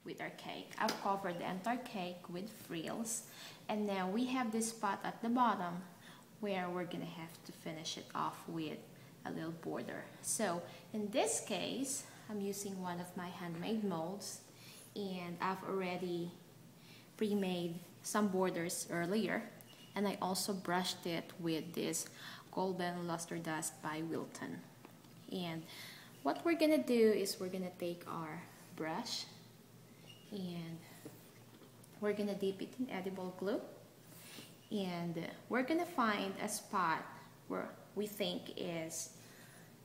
with our cake. I've covered the entire cake with frills, and now we have this spot at the bottom where we're gonna have to finish it off with a little border. So in this case, I'm using one of my handmade molds, and I've already pre-made some borders earlier, and I also brushed it with this golden luster dust by Wilton. And what we're gonna do is we're gonna take our brush and we're gonna dip it in edible glue, and we're gonna find a spot where we think is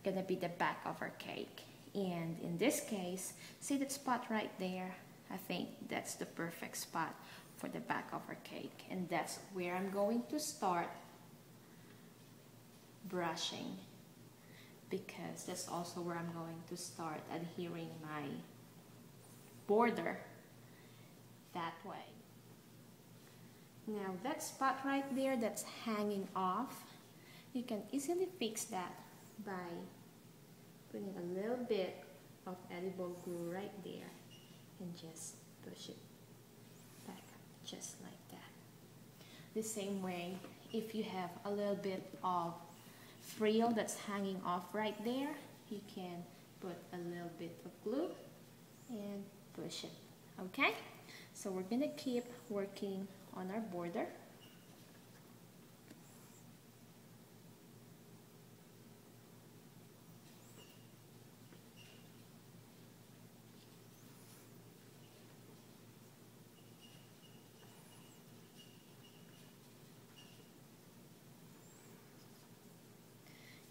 gonna be the back of our cake. And in this case, see that spot right there? I think that's the perfect spot for the back of our cake, and that's where I'm going to start brushing, because that's also where I'm going to start adhering my border that way. Now that spot right there that's hanging off, you can easily fix that by putting a little bit of edible glue right there and just push it back up just like that. The same way, if you have a little bit of frill that's hanging off right there, you can put a little bit of glue and push it. Okay, so we're gonna keep working on our border.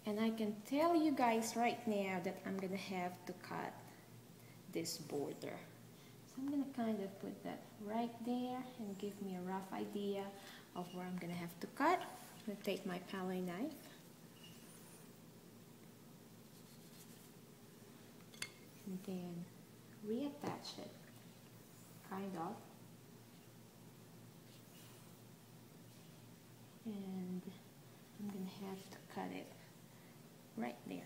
And I can tell you guys right now that I'm gonna have to cut this border. So I'm gonna kind of put that right there and give me a rough idea of where I'm gonna have to cut. I'm gonna take my palette knife and then reattach it, kind of. And I'm gonna have to cut it right there.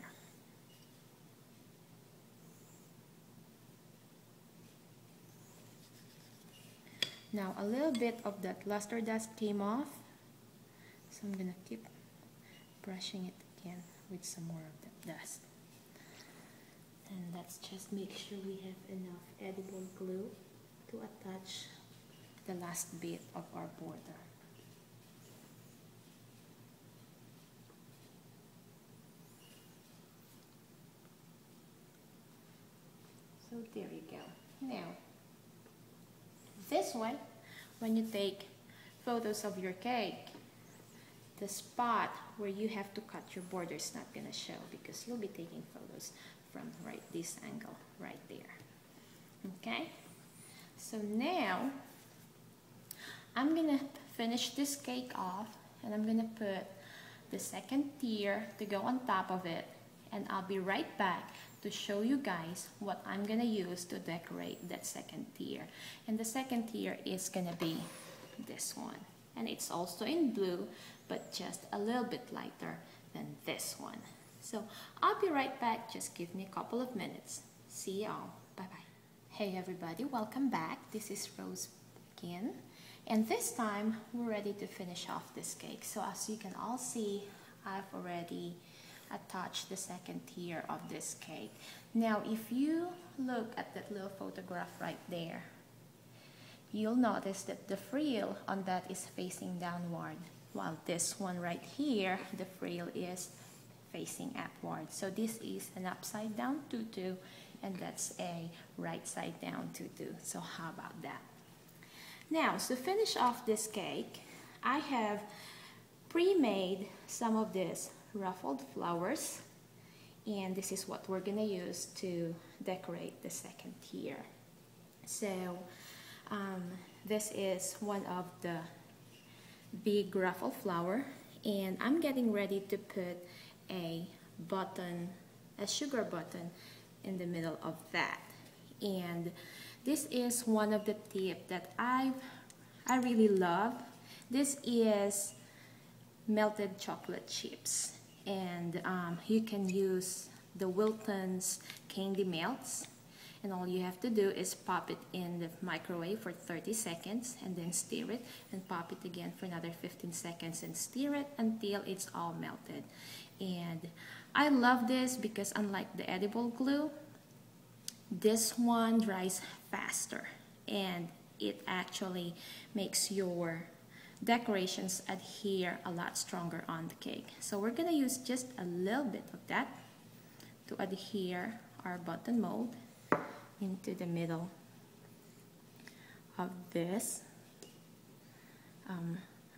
Now a little bit of that luster dust came off, so I'm gonna keep brushing it again with some more of that dust. And let's just make sure we have enough edible glue to attach the last bit of our border. So there you go. Now, this way, when you take photos of your cake, the spot where you have to cut your border is not gonna show, because you'll be taking photos from right this angle right there. Okay? So now, I'm gonna finish this cake off, and I'm gonna put the second tier to go on top of it, and I'll be right back to show you guys what I'm gonna use to decorate that second tier. And the second tier is gonna be this one, and it's also in blue, but just a little bit lighter than this one. So I'll be right back, just give me a couple of minutes. See y'all, bye bye. Hey everybody, welcome back. This is Rose again, and this time we're ready to finish off this cake. So as you can all see, I've already attach the second tier of this cake. Now if you look at that little photograph right there, you'll notice that the frill on that is facing downward, while this one right here, the frill is facing upward. So this is an upside down tutu, and that's a right side down tutu. So how about that? Now to finish off this cake, I have pre-made some of this ruffled flowers, and this is what we're gonna use to decorate the second tier. So this is one of the big ruffle flower, and I'm getting ready to put a button, a sugar button in the middle of that. And this is one of the tip that I really love. This is melted chocolate chips, and you can use the Wilton's candy melts, And all you have to do is pop it in the microwave for 30 seconds and then stir it, and pop it again for another 15 seconds and stir it until it's all melted. And I love this because unlike the edible glue, this one dries faster and it actually makes your decorations adhere a lot stronger on the cake. So we're gonna use just a little bit of that to adhere our button mold into the middle of this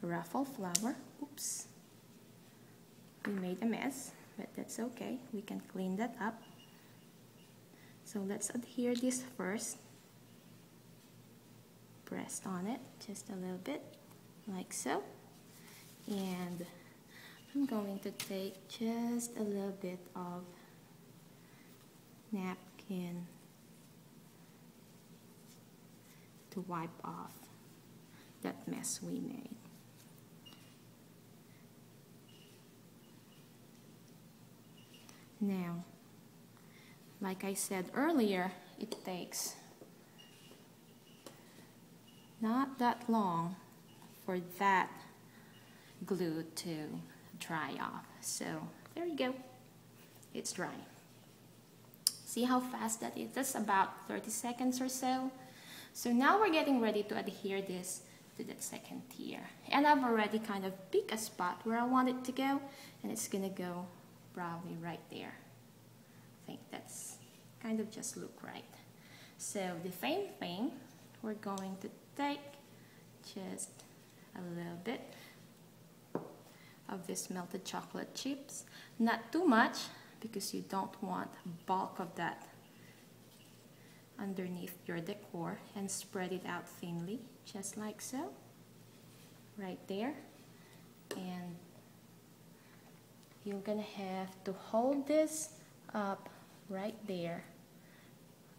ruffle flower. Oops, we made a mess, but that's okay, we can clean that up. So let's adhere this first. Press on it just a little bit, like so. And I'm going to take just a little bit of napkin to wipe off that mess we made. Now, like I said earlier, it takes not that long for that glue to dry off. So there you go, it's dry. See how fast that is? That's about 30 seconds or so. So now we're getting ready to adhere this to that second tier. And I've already kind of picked a spot where I want it to go, and it's gonna go probably right there. I think that's kind of just look right. So the same thing, we're going to take just a little bit of this melted chocolate chips. Not too much, because you don't want bulk of that underneath your decor, and spread it out thinly, just like so, right there. And you're gonna have to hold this up right there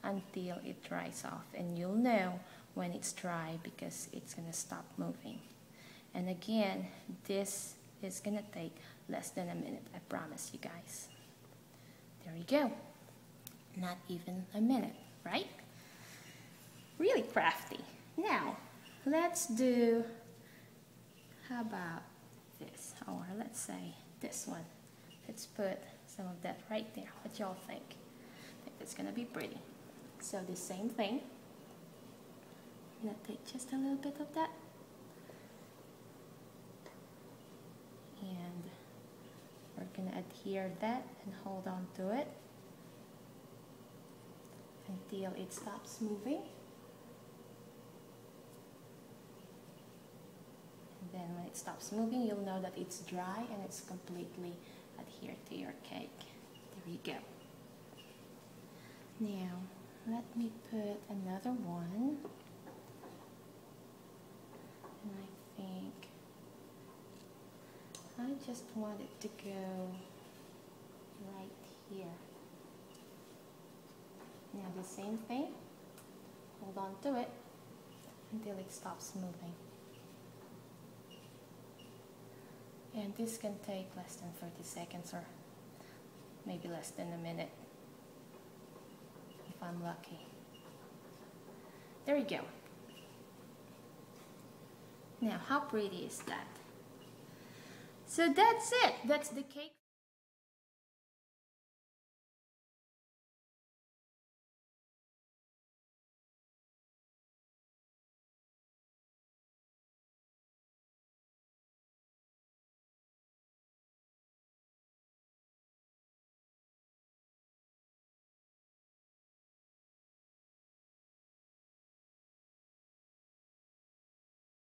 until it dries off, and you'll know when it's dry because it's gonna stop moving. And again, this is gonna take less than a minute, I promise you guys. There you go, not even a minute, right? Really crafty. Now let's do, how about this, or let's say this one. Let's put some of that right there. What y'all think? I think it's gonna be pretty. So the same thing, I'm gonna take just a little bit of that, and we're gonna adhere that and hold on to it until it stops moving. And then when it stops moving, you'll know that it's dry and it's completely adhered to your cake. There you go. Now, let me put another one. And I think I just want it to go right here. Now the same thing, hold on to it until it stops moving. And this can take less than 30 seconds or maybe less than a minute if I'm lucky. There you go. Now how pretty is that? So that's it. That's the cake.